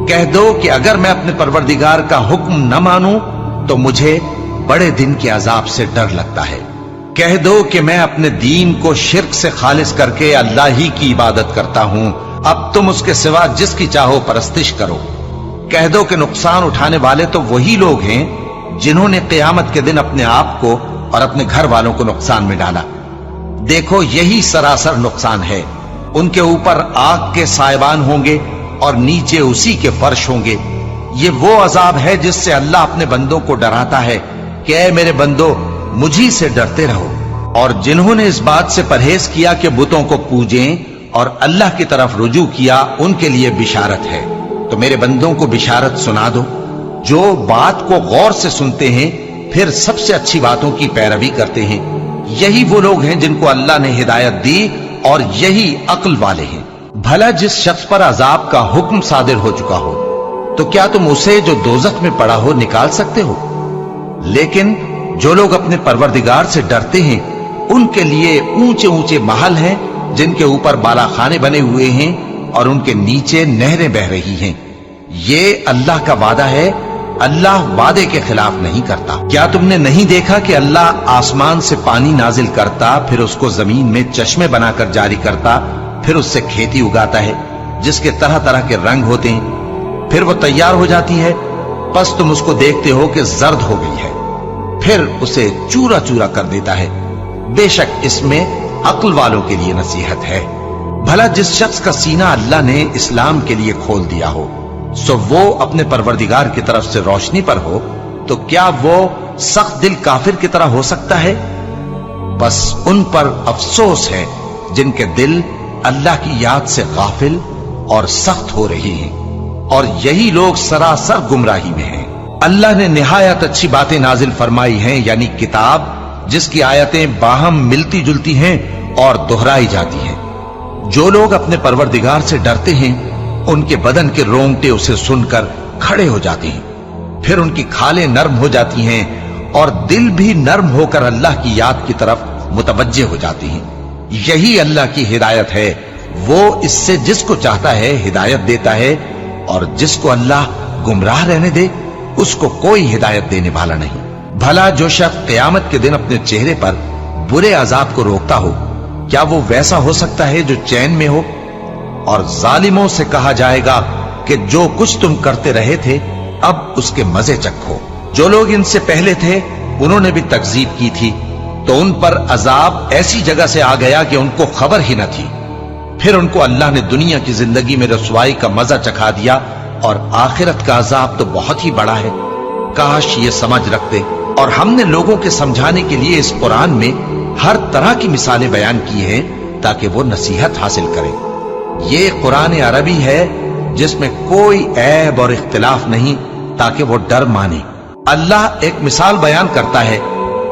کہہ دو کہ اگر میں اپنے پروردگار کا حکم نہ مانوں تو مجھے بڑے دن کے عذاب سے ڈر لگتا ہے۔ کہہ دو کہ میں اپنے دین کو شرک سے خالص کر کے اللہ ہی کی عبادت کرتا ہوں، اب تم اس کے سوا جس کی چاہو پرستش کرو۔ کہہ دو کہ نقصان اٹھانے والے تو وہی لوگ ہیں جنہوں نے قیامت کے دن اپنے آپ کو اور اپنے گھر والوں کو نقصان میں ڈالا۔ دیکھو یہی سراسر نقصان ہے، ان کے اوپر آگ کے سائبان ہوں گے اور نیچے اسی کے فرش ہوں گے۔ یہ وہ عذاب ہے جس سے اللہ اپنے بندوں کو ڈراتا ہے کہ اے میرے بندو مجھی سے ڈرتے رہو، اور جنہوں نے اس بات سے پرہیز کیا کہ بتوں کو پوجیں اور اللہ کی طرف رجوع کیا ان کے لیے بشارت ہے۔ تو میرے بندوں کو بشارت سنا دو جو بات کو غور سے سنتے ہیں پھر سب سے اچھی باتوں کی پیروی کرتے ہیں، یہی وہ لوگ ہیں جن کو اللہ نے ہدایت دی اور یہی عقل والے ہیں۔ بھلا جس شخص پر عذاب کا حکم صادر ہو چکا ہو تو کیا تم اسے جو دوزخ میں پڑا ہو نکال سکتے ہو؟ لیکن جو لوگ اپنے پروردگار سے ڈرتے ہیں ان کے لیے اونچے اونچے محل ہیں جن کے اوپر بالا خانے بنے ہوئے ہیں اور ان کے نیچے نہریں بہ رہی ہیں۔ یہ اللہ کا وعدہ ہے، اللہ وعدے کے خلاف نہیں کرتا۔ کیا تم نے نہیں دیکھا کہ اللہ آسمان سے پانی نازل کرتا، پھر اس کو زمین میں چشمے بنا کر جاری کرتا، پھر اس سے کھیتی اگاتا ہے جس کے طرح طرح کے رنگ ہوتے ہیں، پھر وہ تیار ہو جاتی ہے، پس تم اس کو دیکھتے ہو کہ زرد ہو گئی ہے، پھر اسے چورا چورا کر دیتا ہے۔ بے شک اس میں عقل والوں کے لیے نصیحت ہے۔ بھلا جس شخص کا سینہ اللہ نے اسلام کے لیے کھول دیا ہو سو وہ اپنے پروردگار کی طرف سے روشنی پر ہو، تو کیا وہ سخت دل کافر کی طرح ہو سکتا ہے؟ بس ان پر افسوس ہے جن کے دل اللہ کی یاد سے غافل اور سخت ہو رہی ہیں، اور یہی لوگ سراسر گمراہی میں ہیں۔ اللہ نے نہایت اچھی باتیں نازل فرمائی ہیں، یعنی کتاب جس کی آیتیں باہم ملتی جلتی ہیں اور دہرائی جاتی ہیں۔ جو لوگ اپنے پروردگار سے ڈرتے ہیں ان کے بدن کے رونگٹے اسے سن کر کھڑے ہو جاتے ہیں، پھر ان کی کھالیں نرم ہو جاتی ہیں اور دل بھی نرم ہو کر اللہ کی یاد کی طرف متوجہ ہو جاتی ہیں۔ یہی اللہ کی ہدایت ہے، وہ اس سے جس کو چاہتا ہے ہدایت دیتا ہے، اور جس کو اللہ گمراہ رہنے دے اس کو کوئی ہدایت دینے والا نہیں۔ بھلا جو شخص قیامت کے دن اپنے چہرے پر برے عذاب کو روکتا ہو کیا وہ ویسا ہو سکتا ہے جو چین میں ہو؟ اور ظالموں سے کہا جائے گا کہ جو کچھ تم کرتے رہے تھے اب اس کے مزے چکھو۔ جو لوگ ان سے پہلے تھے انہوں نے بھی تکذیب کی تھی، تو ان پر عذاب ایسی جگہ سے آ گیا کہ ان کو خبر ہی نہ تھی۔ پھر ان کو اللہ نے دنیا کی زندگی میں رسوائی کا مزہ چکھا دیا، اور آخرت کا عذاب تو بہت ہی بڑا ہے۔ کاش یہ سمجھ رکھتے، اور ہم نے لوگوں کے سمجھانے کے لیے اس قرآن میں ہر طرح کی مثالیں بیان کی ہیں تاکہ وہ نصیحت حاصل کریں۔ یہ قرآن عربی ہے جس میں کوئی عیب اور اختلاف نہیں تاکہ وہ ڈر مانے۔ اللہ ایک مثال بیان کرتا ہے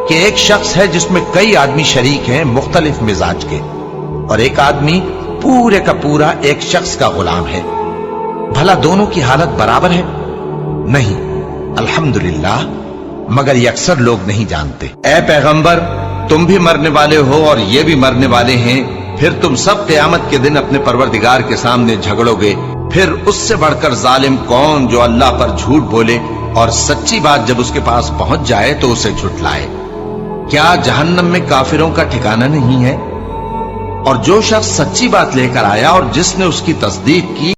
کہ ایک شخص ہے جس میں کئی آدمی شریک ہیں مختلف مزاج کے، اور ایک آدمی پورے کا پورا ایک شخص کا غلام ہے۔ بھلا دونوں کی حالت برابر ہے؟ نہیں، الحمدللہ، مگر یہ اکثر لوگ نہیں جانتے۔ اے پیغمبر، تم بھی مرنے والے ہو اور یہ بھی مرنے والے ہیں، پھر تم سب قیامت کے دن اپنے پروردگار کے سامنے جھگڑو گے۔ پھر اس سے بڑھ کر ظالم کون جو اللہ پر جھوٹ بولے اور سچی بات جب اس کے پاس پہنچ جائے تو اسے جھٹلائے۔ کیا جہنم میں کافروں کا ٹھکانہ نہیں ہے؟ اور جو شخص سچی بات لے کر آیا اور جس نے اس کی تصدیق کی